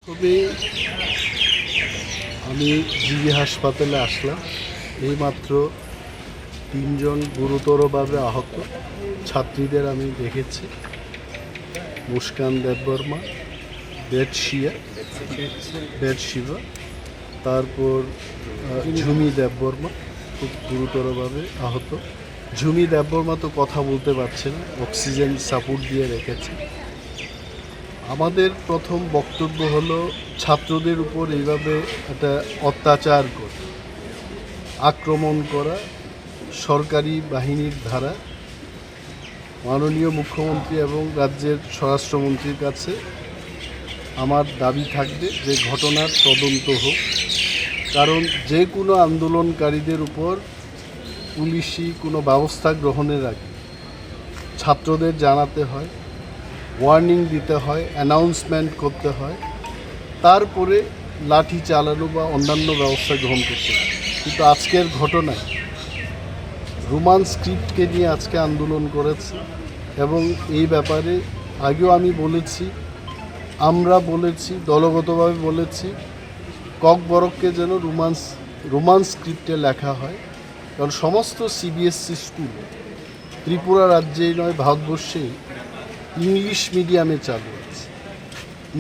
তবে আমি জিবি হাসপাতালে আসলাম। এইমাত্র 3 জন গুরুতরভাবে আহত ছাত্রীদের আমি দেখেছি। মুস্কান দেববর্মা, বেডশিবা, তারপর ঝুমি দেববর্মা খুব গুরুতরভাবে আহত। ঝুমি দেববর্মা তো কথা বলতে পারছে না, অক্সিজেন সাপোর্ট দিয়ে রেখেছে। আমাদের প্রথম বক্তব্য হলো ছাত্রদের উপর এইভাবে একটা অত্যাচার করা, আক্রমণ করা সরকারি বাহিনীর ধারা। মাননীয় মুখ্যমন্ত্রী এবং রাজ্যের স্বরাষ্ট্রমন্ত্রীর কাছে আমার দাবি থাকবে যে ঘটনার তদন্ত হোক, কারণ যে কোনো আন্দোলনকারীদের উপর পুলিশি কোনো ব্যবস্থা গ্রহণের আগে ছাত্রদের জানাতে হয়, ওয়ার্নিং দিতে হয়, অ্যানাউন্সমেন্ট করতে হয়, তারপরে লাঠি চালানো বা অন্যান্য ব্যবস্থা গ্রহণ করতে হয়। কিন্তু আজকের ঘটনায় রোমান স্ক্রিপ্টকে নিয়ে আজকে আন্দোলন করেছে এবং এই ব্যাপারে আগেও আমি বলেছি, আমরা বলেছি, দলগতভাবে বলেছি ককবরককে যেন রোমান স্ক্রিপ্টে লেখা হয়, কারণ সমস্ত সিবিএসসি স্কুল ত্রিপুরা রাজ্যেই নয় ভারতবর্ষেই ইংলিশ মিডিয়ামে চালু আছে।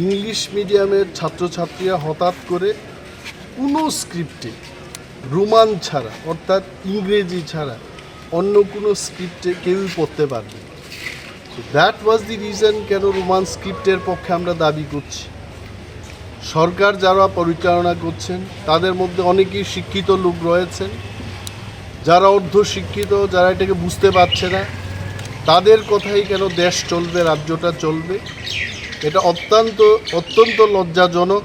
ইংলিশ মিডিয়ামের ছাত্রছাত্রীরা হঠাৎ করে কোনো স্ক্রিপ্টে রোমান ছাড়া অর্থাৎ ইংরেজি ছাড়া অন্য কোনো স্ক্রিপ্টে কেউই পড়তে পারবে না। দ্যাট ওয়াজ দি রিজন কেন রোমান স্ক্রিপ্টের পক্ষে আমরা দাবি করছি। সরকার যারা পরিচালনা করছেন তাদের মধ্যে অনেকেই শিক্ষিত লোক রয়েছেন, যারা অর্ধশিক্ষিত, যারা এটাকে বুঝতে পারছে না, তাদের কথাই কেন দেশ চলবে, রাজ্যটা চলবে। এটা অত্যন্ত লজ্জাজনক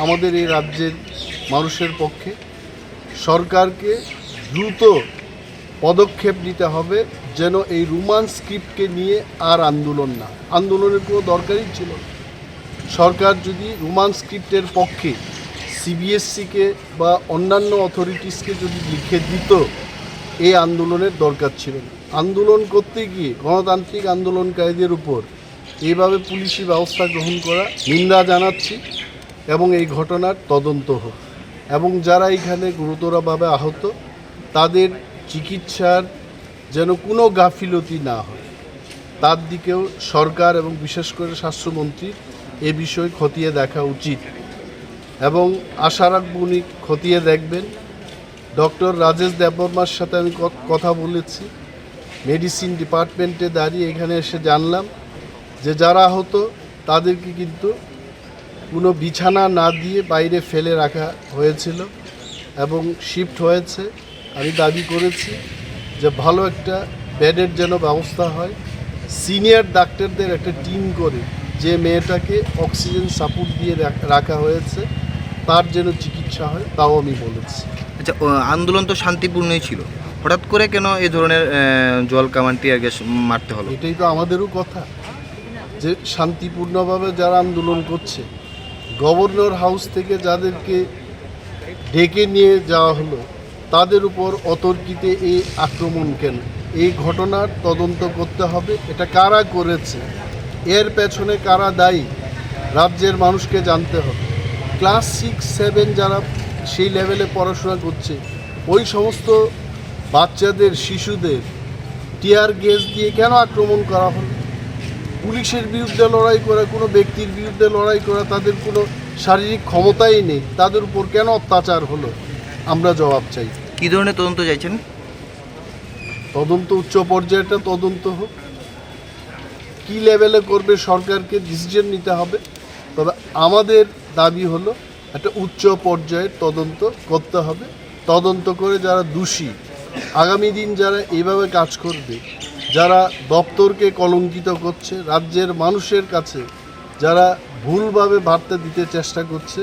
আমাদের এই রাজ্যের মানুষের পক্ষে। সরকারকে দ্রুত পদক্ষেপ নিতে হবে যেন এই রোমান স্ক্রিপ্টকে নিয়ে আর আন্দোলনের কোনো দরকারই ছিল না। সরকার যদি রোমান স্ক্রিপ্টের পক্ষে সিবিএসসিকে বা অন্যান্য অথরিটিসকে যদি লিখে দিত, এই আন্দোলনের দরকার ছিল না। আন্দোলন করতে গিয়ে গণতান্ত্রিক আন্দোলনকারীদের উপর এইভাবে পুলিশি ব্যবস্থা গ্রহণ করা নিন্দা জানাচ্ছি এবং এই ঘটনার তদন্ত হোক এবং যারা এখানে গুরুতরভাবে আহত তাদের চিকিৎসার যেন কোনো গাফিলতি না হয়, তার দিকেও সরকার এবং বিশেষ করে স্বাস্থ্যমন্ত্রী এ বিষয় খতিয়ে দেখা উচিত এবং আশা রাখব উনি খতিয়ে দেখবেন। ডক্টর রাজেশ দেববর্মার সাথে আমি কথা বলেছি, মেডিসিন ডিপার্টমেন্টে দাঁড়িয়ে এখানে এসে জানলাম যে যারা আহত তাদেরকে কিন্তু কোনো বিছানা না দিয়ে বাইরে ফেলে রাখা হয়েছিল এবং শিফট হয়েছে। আমি দাবি করেছি যে ভালো একটা বেডের যেন ব্যবস্থা হয়, সিনিয়র ডাক্তারদের একটা টিম করে যে মেয়েটাকে অক্সিজেন সাপোর্ট দিয়ে রাখা হয়েছে তার যেন চিকিৎসা হয়, তাও আমি বলেছি। আচ্ছা, আন্দোলন তো শান্তিপূর্ণই ছিল, হঠাৎ করে কেন এই ধরনের জল কামান টিয়ার গ্যাস মারতে হলো? এটাই তো আমাদেরও কথা যে শান্তিপূর্ণভাবে যারা আন্দোলন করছে, গভর্নর হাউস থেকে যাদেরকে ডেকে নিয়ে যাওয়া হলো তাদের উপর অতর্কিতে এই আক্রমণ কেন? এই ঘটনার তদন্ত করতে হবে, এটা কারা করেছে, এর পেছনে কারা দায়ী, রাজ্যের মানুষকে জানতে হবে। ক্লাস 6-7 যারা সেই লেভেলে পড়াশোনা করছে, ওই সমস্ত বাচ্চাদের, শিশুদের টিয়ার গ্যাস দিয়ে কেন আক্রমণ করা হলো? পুলিশের বিরুদ্ধে লড়াই করা, কোনো ব্যক্তির বিরুদ্ধে লড়াই করা, তাদের কোনো শারীরিক ক্ষমতাই নেই, তাদের উপর কেন অত্যাচার হলো? আমরা জবাব চাই। কী ধরনের তদন্ত চাইছেন? তদন্ত উচ্চ পর্যায়েটা তদন্ত হোক, কী লেভেলে করবে সরকারকে ডিসিশন নিতে হবে। তবে আমাদের দাবি হলো একটা উচ্চ পর্যায়ের তদন্ত করতে হবে। তদন্ত করে যারা দোষী, আগামী দিন যারা এইভাবে কাজ করবে, যারা দপ্তরকে কলঙ্কিত করছে, রাজ্যের মানুষের কাছে যারা ভুলভাবে বার্তা দিতে চেষ্টা করছে,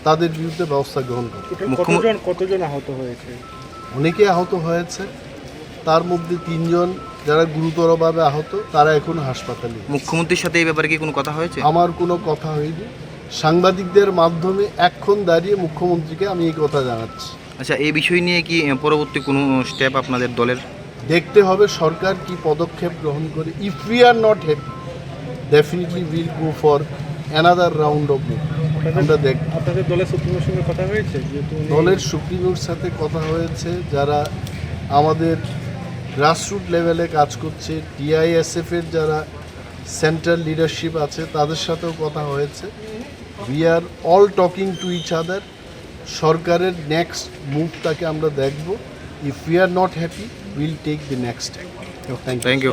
তাদের বিরুদ্ধে ব্যবস্থা গ্রহণ করবে। কতজন আহত হয়েছে? অনেকে আহত হয়েছে, তার মধ্যে 3 জন যারা গুরুতরভাবে আহত, তারা এখন হাসপাতালে। মুখ্যমন্ত্রীর সাথে এই ব্যাপারে কি কোনো কথা হয়েছে? আমার কোনো কথা হয়নি, সাংবাদিকদের মাধ্যমে এখন দাঁড়িয়ে মুখ্যমন্ত্রীকে আমি এই কথা জানাচ্ছি। আচ্ছা, এই বিষয় নিয়ে কি পরবর্তী কোনো স্টেপ আপনাদের দলের? দেখতে হবে সরকার কি পদক্ষেপ গ্রহণ করে। If we are not happy, definitely will go for another round of move. আমরা দেখ আপনাদের দলের সুপ্রিমোর সঙ্গে কথা হয়েছে যেহেতু দলের সুপ্রিমোর সাথে কথা হয়েছে, যারা আমাদের গ্রাসরুট লেভেলে কাজ করছে, টিআইএসএফের যারা সেন্ট্রাল লিডারশিপ আছে তাদের সাথেও কথা হয়েছে। We are all talking to each other. সরকারের নেক্সট মুভটাকে আমরা দেখব। If we are not happy will take the next step. Thank you. Thank you.